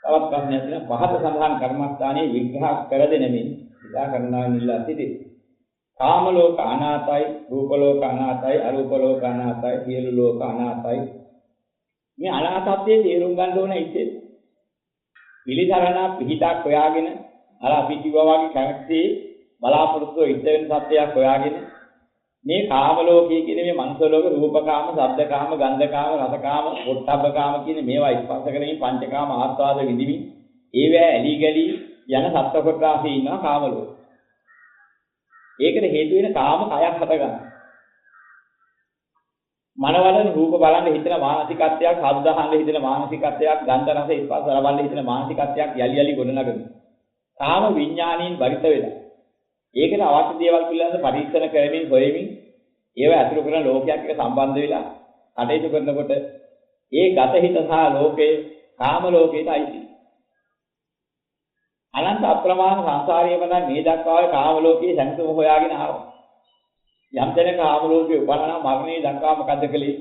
තවත් ප්‍රශ්නයක් තියෙනවා. පහත සඳහන් කර්මස්ථානයේ විග්‍රහ කර දෙනෙමින් ඉදා කරනවා නිලා සිටි. කාම ලෝක අනාතයි, රූප ලෝක අනාතයි, අරූප ලෝක අනාතයි, සියලු ලෝක අනාතයි. මේ අනාතත්වයේ තේරුම් ගන්න ඕන ඉතින්. පිළිසරණ පිහිටක් හොයාගෙන අර අපි කිව්වා වගේ කැමැත්තේ බලාපොරොත්තු ඉස්ත වෙන සත්‍යයක් හොයාගෙන මේ කාම ලෝකයේ කියන මේ මනස ලෝක රූපකාම, ශබ්දකාම, ගන්ධකාම, රසකාම, පොට්ටබ්බකාම කියන මේවා ස්පර්ශ කරමින් පංචකාම ආස්වාද විඳිමින් ඒවැ ඇලි ගලි යන සත්ව කොටාසේ ඉන්නවා කාම ලෝක. ඒකට හේතු වෙන කාම කයක් හටගන්න. මනවලන රූප බලන්න හිතන මානසිකත්වයක්, ශබ්ද අහන්න හිතන මානසිකත්වයක්, ගන්ධ රස ස්පර්ශ ලබන්න හිතන මානසිකත්වයක් යලි යලි ගොඩනගන. කාම විඥානීන් බරිත වෙලා. ඒකට අවශ්‍ය දේවල් පිළිබඳව පරීක්ෂණ කරමින් හොයමින් ඒව අතුරු කරන ලෝකයක් එක්ක සම්බන්ධ වෙලා කටයුතු කරනකොට ඒ ගත හිත සහ ලෝකේ කාම ලෝකයට අයිති. අනන්ත අප්‍රමාණ සංසාරයේ වන මේ දක්වාවේ කාම ලෝකයේ සංසම හොයාගෙන ආවා. යම් තැනක කාම ලෝකයේ උපන්නා මරණය දක්වා මොකද්ද කලේ?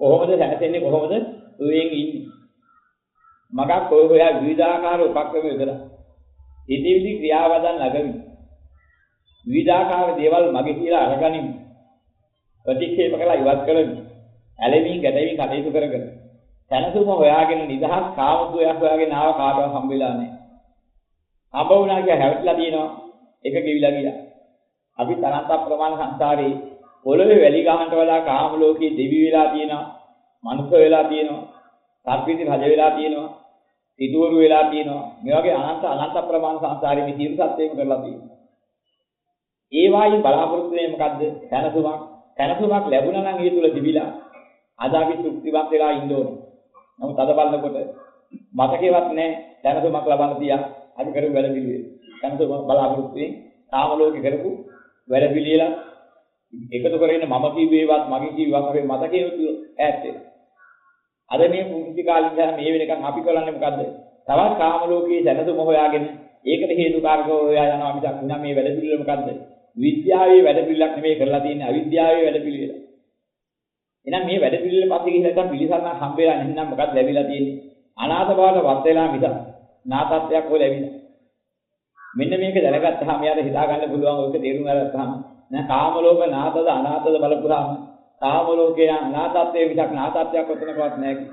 කොහොමද සැනසෙන්නේ, කොහොමද දුයෙන් ඉන්නේ? මගක් කොයි හොයා විවිධාකාර උපක්‍රම යොදලා ඉදිවිදි ක්‍රියාවදන් ළඟවි. විවිධාකාර දේවල් මගේ කියලා අරගනිමු. ප්‍රතික්ෂේප කළා ඉවත් කරමු. ඇලෙමින් ගැටෙමින් කටයුතු කරගෙන සැනසුම හොයාගෙන නිදහස් කාමසුවයක් හොයාගෙන ආව කාටවත් හම්බෙලා නැහැ. හම්බ වුණා කියලා හැවටිලා තියෙනවා. ඒක කිවිලා ගියා. අපි තරන්ත ප්‍රමාණ සංසාරේ පොළවේ වැලි ගහනට වඩා කාම ලෝකයේ දෙවි වෙලා තියෙනවා. මනුෂ්‍ය වෙලා තියෙනවා. සර්පිති රජ වෙලා තියෙනවා. සිටුවරු වෙලා තියෙනවා. මේ වගේ අනන්ත ප්‍රමාණ සංසාරේ මේ සියලු සත්‍යයම කරලා තියෙනවා. ඒ වායින් බලාපොරොත්තු වෙන්නේ මොකද්ද? සැනසුමක්. සැනසුමක් ලැබුණා නම් ඒ තුල තිබිලා අද අපි තෘප්තිවත් වෙලා ඉන්න ඕනේ. නමුත් අද බලනකොට මතකේවත් නැහැ සැනසුමක් ලබන්න තියා අපි කරපු වැඩ පිළිවෙල. සැනසුම බලාපොරොත්තු වෙන්නේ කාම ලෝකේ කරපු වැඩ පිළිවෙල එකතු කරගෙන මම කිව්වේවත් මගේ කිව්වක් අපේ මතකයේ ඈත් වෙනවා. අද මේ පුංචි කාලේ ඉඳලා මේ වෙනකන් අපි කරන්නේ මොකද්ද? තවත් කාම ලෝකයේ සැනසුම හොයාගෙන ඒකට හේතු කාරක හොයා යනවා මිසක් නෑ මේ වැඩ පිළිවෙල මොකද්ද? විද්‍යාවේ වැඩ පිළිවෙලක් නෙමෙයි කරලා තියෙන්නේ අවිද්‍යාවේ වැඩ පිළිවෙල. එහෙනම් මේ වැඩ පිළිවෙල පස්සේ ගිහිල්ලා දැන් පිළිසරණ හම්බෙලා නැත්නම් මොකක්ද ලැබිලා තියෙන්නේ? අනාථ බවට වත් වෙලා මිසක් නාතත්වයක් හොය ලැබිලා. මෙන්න මේක දැනගත්තාම යාට හිතා ගන්න පුළුවන් ඔක තේරුම් අරගත්තාම නෑ කාම ලෝක නාතද අනාතද බලපුවාම කාම ලෝකේ අනාතත්වයේ විසක් නාතත්වයක් ඔතනකවත් නෑ කි.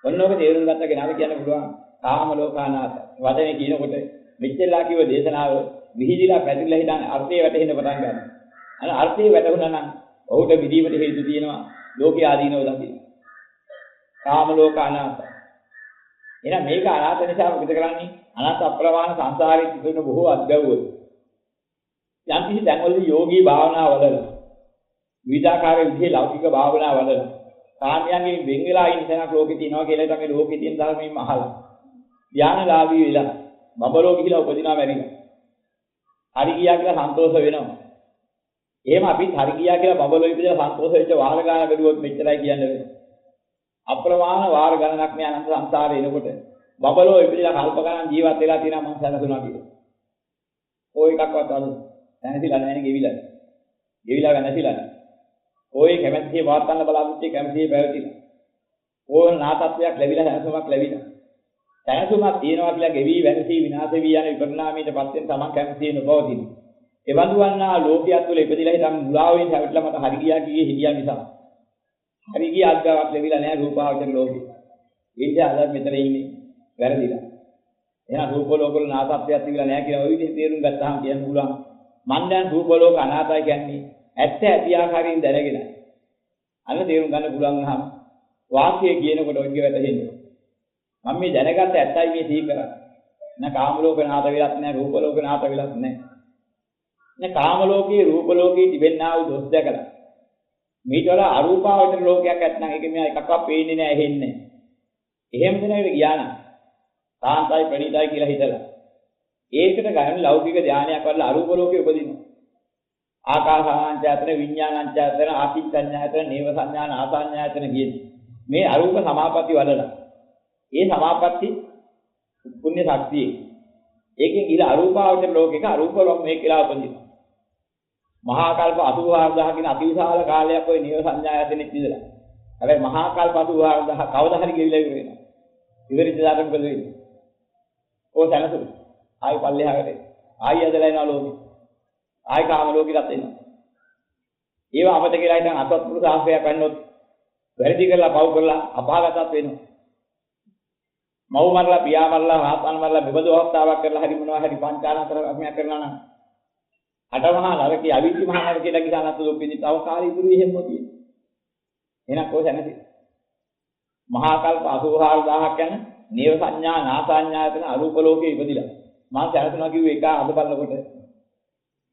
ඔන්නෝක තේරුම් ගත්ත කෙනාට කියන්න පුළුවන් කාම ලෝක අනාත. වදනේ කියනකොට මෙච්චරලා කිව්ව දේශනාව විහිදිලා පැතිරලා හිටන් අර්ථය වැටහෙන්න පටන් ගන්නවා. අර අර්ථය වැටුණා නම් ඔහුට විදීමට හේතු තියෙනවා ලෝකයේ ආදීනව දකින්න. කාම ලෝක අනාත. එහෙනම් මේක අනාත නිසා මොකද කරන්නේ? අනාත අප්‍රමාණ සංසාරයේ තිබෙන බොහෝ අත්දැවුවෝ. යම් කිසි දැන්වලදී යෝගී භාවනා වලලා විවිධාකාර විදිහේ ලෞකික භාවනා වලලා කාමයන්ගෙන් වෙන් වෙලා ඉන්න තැනක් ලෝකේ තියෙනවා කියලා තමයි ලෝකේ තියෙන ධර්මයෙන්ම අහලා. ධානලාභී වෙලා බබලෝ ගිහිලා උපදිනවා මැරිලා. හරි ගියා කියලා සන්තෝෂ වෙනවා. එහෙම අපිත් හරි ගියා කියලා බබලෝ ඉපදලා සන්තෝෂ වෙච්ච වාර ගාන බැලුවොත් මෙච්චරයි කියන්නේ. අප්‍රමාණ වාර ගණනක් මේ අනන්ත සංසාරේ එනකොට බබලෝ ඉපදලා කල්ප ගණන් ජීවත් වෙලා තියෙනවා මං සැනසුණා කියලා. ඔය එකක්වත් අද නැතිලා නැහැ නේ ගෙවිලා. ගෙවිලා නැතිලා. ඔය කැමැත්තේ වාර්තන්න බලාපොරොත්තු කැමැත්තේ පැවතිලා. ඕන නාතත්වයක් ලැබිලා සැනසුමක් ලැබිලා. සැනසුමක් තියනවා කියලා ගෙවි වෙනසී විනාශ වී යන විපරිණාමයට පත් වෙන තමන් කැමැත්තේ නොපවතින. එවඳු වන්නා ලෝකයක් තුළ ඉපදිලා හිටන් මුලාවෙන් හැවිట్లా මට හරි ගියා කියේ හිටියා නිසා. හරි ගිය අත්ගාවක් ලැබිලා නැහැ රූපාවචර ලෝකේ. ඒක අද මෙතන ඉන්නේ වැරදිලා. එහෙනම් රූප ලෝකවල නාසත්වයක් තිබිලා නැහැ කියලා ඔය විදිහට තේරුම් ගත්තාම කියන්න පුළුවන්. මන් දැන් රූප ලෝක අනාතයි කියන්නේ ඇත්ත ඇති ආකාරයෙන් දැනගෙන. අන්න තේරුම් ගන්න පුළුවන් වුණාම වාක්‍යය කියනකොට ඔය වැටහෙන්නේ. මම මේ දැනගත්ත ඇත්තයි මේ සිහි කරන්නේ. නැ කාම ලෝක නාත වෙලත් නැහැ රූප ලෝක නාත වෙලත් නැහැ. නැ කාම ලෝකයේ රූප ලෝකයේ තිබෙන්නා වූ දොස් දැකලා මේට වඩා අරූපාවචර ලෝකයක් ඇත්නම් ඒක මෙයා එකක්වත් පේන්නේ නැහැ ඇහෙන්නේ නැහැ. එහෙම දෙනකට ගියා නම් සාන්තයි ප්‍රණීතයි කියලා හිතලා ඒකට ගන්න ලෞකික ධානයක් වල අරූප ලෝකේ උපදිනවා. ආකාසාංචායතන විඥානංචායතන ආකින්චඤ්ඤායතන නේව සංඥාන ආසඤ්ඤායතන කියන්නේ මේ අරූප සමාපatti වලලා. ඒ සමාපatti පුණ්‍ය ශක්තිය. ඒකෙන් ඉල අරූපාවචර ලෝකයක අරූප ලෝකේ කියලා උපදිනවා. මහා කල්ප 84000 කියන අතිවිශාල කාලයක් ওই නේව සංඥායතනෙත් ඉඳලා. හැබැයි මහා කල්ප 84000 කවදා හරි ගෙවිලා ඉවර වෙනවා. ඉවරිච්ච දාට මොකද වෙන්නේ? ඕක සැනසුම්. ආයි පල්ලෙහාකට එනවා. ආයි ඇදලා එනවා ලෝකෙ. ආයි කාම ලෝකෙට එනවා. ඒව අපත කියලා හිතන් අසත්පුරුෂ ආශ්‍රයයක් ගන්නොත් වැරදි කරලා පව් කරලා අපාගතත් වෙනවා. මව් මරලා පියා මරලා රාතන් මරලා මෙබඳු අවස්ථාවක් කරලා හරි මොනවා හරි පංචානතර කර්මයක් කරනවා නම් අටමහා නරකයේ අවිද්‍ය මහා නරකයට ගියානත් දුක් විඳින්න අවකාරී ඉතුරු එහෙම තියෙනවා. එහෙනම් කොහොමද නැති? මහා කල්ප 84000ක් යන නේව සංඥා නාසඤ්ඤායතන අරූප ලෝකේ ඉපදිලා මම සැලසුණා කිව්වේ එක අද බලනකොට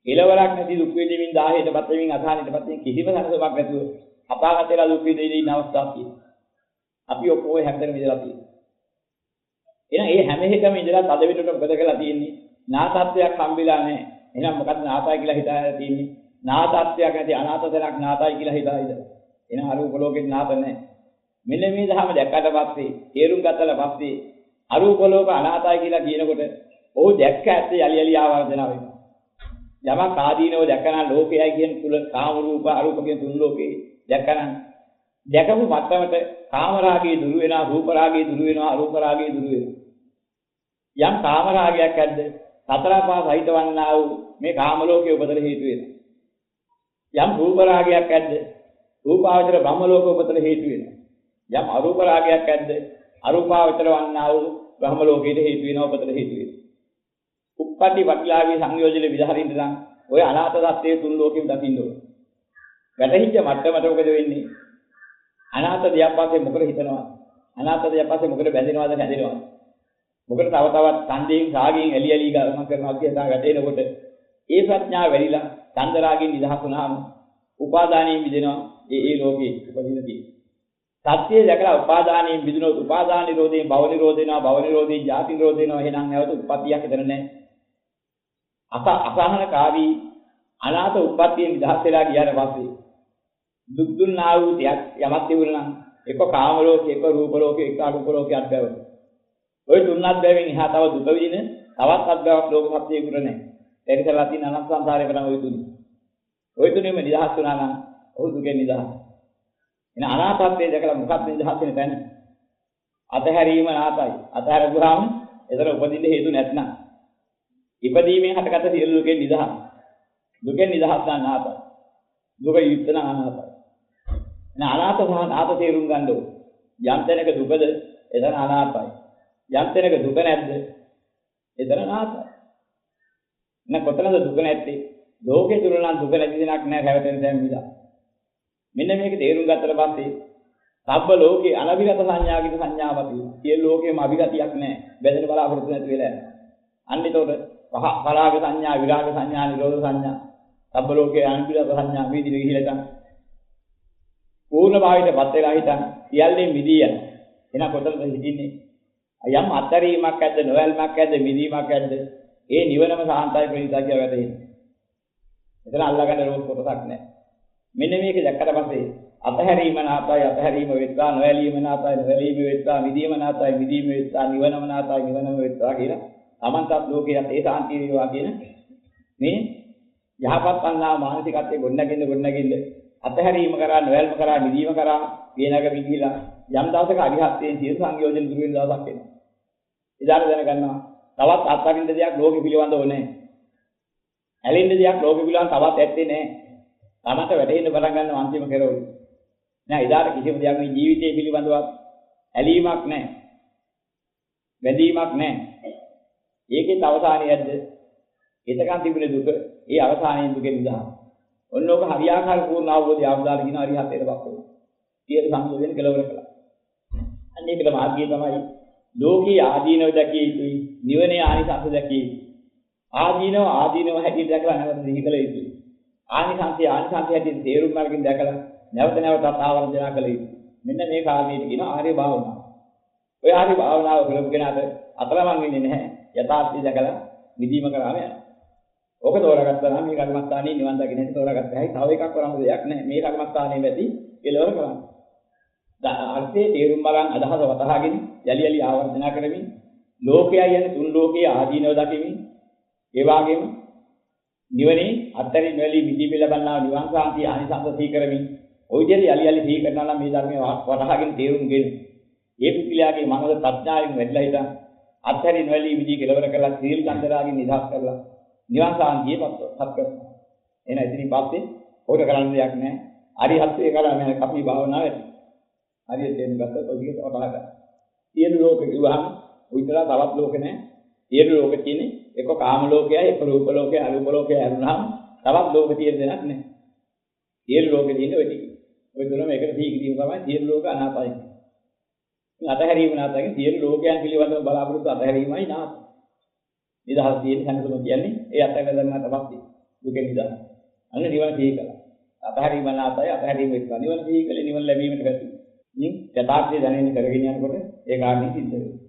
එළවලක් නැති දුක් විඳින්න 1000ටපත් වෙමින් අසහනයටපත් වෙමින් කිසිම සැලසුමක් නැතුව අපාගතේලා දුක් විඳින්න ඉන්න අවස්ථාවක් තියෙනවා. අපි ඔක්කොම හැමතැනම ඉඳලා තියෙනවා. එහෙනම් මේ හැම එකම ඉඳලා තද විතරට මොකද කරලා තියෙන්නේ? නාතත්වයක් හම්බෙලා නැහැ. එහෙනම් මොකද්ද නාතයි කියලා හිතාගෙන තියෙන්නේ? නාතත්වයක් නැති අනාතතනක් නාතයි කියලා හිතා ඉඳලා. එහෙනම් අරූප ලෝකෙත් නාත නැහැ. මෙන්න මේ ධර්ම දැක්කට පස්සේ තේරුම් ගත්තට පස්සේ අරූප ලෝක අනාතයි කියලා කියනකොට ඔහු දැක්ක ඇත්තේ යලි යලි ආවර්ජන වෙනවා. යමක් ආදීනව දැකන ලෝකයයි කියන තුල කාම රූප අරූප කියන තුන් ලෝකේ දැකන දැකපු මට්ටමට කාම රාගයේ දුරු වෙනවා රූප රාගයේ දුරු වෙනවා අරූප රාගයේ දුරු වෙනවා. යම් කාම රාගයක් ඇද්ද සතර පහ සහිතවන්නා වූ මේ කාම ලෝකයේ උපතට හේතු වෙනවා. යම් රූප රාගයක් ඇද්ද රූපාවචර බ්‍රහ්ම ලෝක උපතට හේතු වෙනවා. යම් අරූප රාගයක් ඇද්ද අරූපාවචර වන්නා වූ බ්‍රහ්ම ලෝකයට හේතු වෙනවා උපතට හේතු වෙනවා. උප්පටි වටිලාගේ සංයෝජන විදහරින්න නම් ඔය අනාථ සත්‍යයේ තුන් ලෝකෙම දකින්න ඕන. වැටහිච්ච මට්ටමට මොකද වෙන්නේ? අනාථ දෙයක් පස්සේ මොකද හිතනවා? අනාථ දෙයක් පස්සේ මොකද බැඳෙනවද නැදෙනවද? මොකද තව තවත් ඡන්දයෙන් රාගයෙන් එලි එලි ගමන් කරනවා කියලා වැටෙනකොට ඒ ප්‍රඥාව වැඩිලා ඡන්ද රාගයෙන් නිදහස් වුණාම උපාදානයෙන් මිදෙනවා ඒ ලෝකේ උපදිනදී. සත්‍යය දැකලා උපාදානයෙන් මිදුණොත් උපාදාන නිරෝධයෙන් භව නිරෝධ වෙනවා භව නිරෝධයෙන් ජාති නිරෝධ වෙනවා එහෙනම් නැවත උප්පත්තියක් එතන නැහැ. අසහනකාරී අනාථ උප්පත්තියෙන් නිදහස් වෙලා ගියාට පස්සේ දුක් දුන්නා වූ යමක් තිබුණා නම් එක කාම ලෝකේ එක රූප ලෝකේ එක අරූප ලෝකයක් බැවුවා. ඔය තුන්වත් බැවින් එහා තව දුක විඳින තවත් අද්භවයක් ලෝක සත්‍යයකට නැහැ. ඒක කරලා තියෙන අනන්ත සංසාරේ වෙන ඔය තුනේ. ඔය තුනේම නිදහස් වුණා නම් ඔහු දුකෙන් නිදහස්. එන අනාථත්වයේ දැකලා මොකක්ද නිදහස් වෙන තැන? අතහැරීම නාතයි. අතහැරුවාම එතන උපදින්න හේතු නැත්නම් ඉපදීමෙන් හටගත්ත සියලු දුකෙන් නිදහස්. දුකෙන් නිදහස් නම් නාතයි. දුක යුක්ත නම් අනාතයි. එන අනාත සහ නාත තේරුම් ගන්න ඕන. යම් තැනක දුකද එතන අනාතයි. යම් තැනක දුක නැද්ද එතන නාතයි. නැ කොතනද දුක නැත්තේ? ලෝකේ තුල නම් දුක නැති දෙයක් නැහැ හැවටෙන තැන් විලා. මෙන්න මේක තේරුම් ගත්තට පස්සේ සබ්බ ලෝකේ අනවිගත සංඥාකිත සංඥාවක් තියෙනවා. සියලු ලෝකේම අවිගතියක් නැහැ. බැඳෙන බලාපොරොත්තු නැති වෙලා යනවා. අන්න ඒතකොට පරාග සංඥා, විරාග සංඥා, නිරෝධ සංඥා, සබ්බ ලෝකේ අනවිගත සංඥා මේ දිග ගිහිලා ගන්න. පූර්ණ භාවයට පත් වෙලා හිටන් සියල්ලෙන් මිදී යන. එහෙනම් කොතනද හිටින්නේ? යම් අත්තරීමක් ඇද්ද, නොවැල්මක් ඇද්ද, මිදීමක් ඇද්ද? ඒ නිවනම සාන්තයි ප්‍රණීතයි කියලා වැටහෙන්නේ. එතන අල්ලගන්න රෝස් කොටසක් නැහැ. මෙන්න මේක දැක්කට පස්සේ අතහැරීම නාතයි අතහැරීම වෙත්තා නොඇලීම නාතයි නොඇලීම වෙත්තා මිදීම නාතයි මිදීම වෙත්තා නිවනම නාතයි නිවනම වෙත්තා කියලා තමන්ටත් ලෝකයට ඒ සාන්තිය වේවා කියන මේ යහපත් වන්නා මානසිකත්වයේ ගොඩනගින්න අතහැරීම කරා නොඇල්ම කරා මිදීම කරා වේනක විදිහලා යම් දවසක අරිහත්යෙන් සියලු සංයෝජන දුරු වෙන දවසක් එනවා. ඉදාට දැනගන්නවා තවත් අත්හරින්න දෙයක් ලෝකෙ පිළිවඳව නැහැ. ඇලෙන්න දෙයක් ලෝකෙ පිළිවඳව තවත් ඇත්තේ නැහැ. තමන්ට වැටෙන්න පටන් ගන්න අන්තිම කෙරවල. නෑ ඉදාට කිසිම දෙයක් මේ ජීවිතය පිළිබඳව ඇලීමක් නැහැ. බැඳීමක් නැහැ. ඒකේ අවසානයක්ද? එතකන් තිබුණේ දුක, ඒ අවසානයේ දුකෙන් නිදහස්. ඔන්නෝක හරියාකාර පූර්ණ අවබෝධය ආවදාල කියන අරිහත්ත්වයට පත් වෙනවා. සියලු සංයෝජන කෙලවර කළා. අන්න ඒකේ මාර්ගය තමයි ලෝකී ආදීනව දැකිය යුතුයි, නිවනේ ආනිසංස දැකිය යුතුයි. ආදීනව හැටියට දැකලා නැවත සිහි කළ යුතුයි. ආනිසංසය හැටියට තේරුම් අරගෙන දැකලා නැවත නැවතත් ආවර්ජන කළ යුතුයි. මෙන්න මේ කාරණේට කියන ආර්ය භාවනාව. ඔය ආර්ය භාවනාව කරපු කෙනාට අතරමං වෙන්නේ නැහැ. යථාර්ථය දැකලා විදීම කරාම යනවා. ඕක තෝරාගත්තා නම් මේ කර්මස්ථානයේ නිවන් දකින්න හැටි තෝරාගත්තා. හැයි තව එකක් කරන්න දෙයක් නැහැ. මේ කර්මස්ථානයේ වැඩි කෙලවර කරන්න. අර්ථයේ තේරුම් බලන් අදහස වතහාගෙන යලි ආවර්ජන කරමින් ලෝකයයි යන තුන් ලෝකයේ ආදීනව දකිමින් ඒ වගේම නිවනේ අත්තරින් මෙලි විදි ලැබන්නා නිවන් සාන්තිය ආනිසංස සී කරමින් ඔය විදිහට යලි සී කරනවා නම් මේ ධර්මයේ වටහාගෙන තේරුම්ගෙන ඒ පුද්ගලයාගේ මනස ප්‍රඥාවෙන් වැඩිලා හිටන් අත්හැරින් වැළී විදි කෙලවර කරලා සීල චන්දරාගෙන් නිදහස් කරලා නිවන් සාන්තියපත් කරනවා. එහෙනම් ඉතින් පස්සේ ඕක කරන්න දෙයක් නැහැ. අරිහත්ත්වයේ කරා මම කපි භාවනාව ඇති. හරියට දෙන්න ගත්තොත් ඔය විදිහට වටහා ගන්න. සියලු ලෝක කිව්වහම උවිතලා තවත් ලෝක නැහැ. සියලු ලෝක තියෙන්නේ එක කාම ලෝකයයි එක රූප ලෝකයයි අරූප ලෝකයයි අරුණාම තවත් ලෝක තියෙන දෙයක් නැහැ. සියලු ලෝකෙ තියෙන්නේ ඔය ටික. ඔය තුනම එකට සීකිරීම තමයි සියලු ලෝක අනාතයි. අතහැරීම නාතයෙන් සියලු ලෝකයන් පිළිබඳව බලාපොරොත්තු අතහැරීමයි නාත. නිදහස් තියෙන සංසම කියන්නේ ඒ අතහැර ගන්න තමයි දුකෙන් නිදහස්. අන්න නිවන තීකලා. අතහැරීම නාතයි අතහැරීම එක්ක නිවන තීකලේ නිවන ලැබීමට පැතුම්. ඉතින් යථාර්ථය දැනෙන්න කරගෙන යනකොට ඒ කාරණේ සිද්ධ වෙනවා.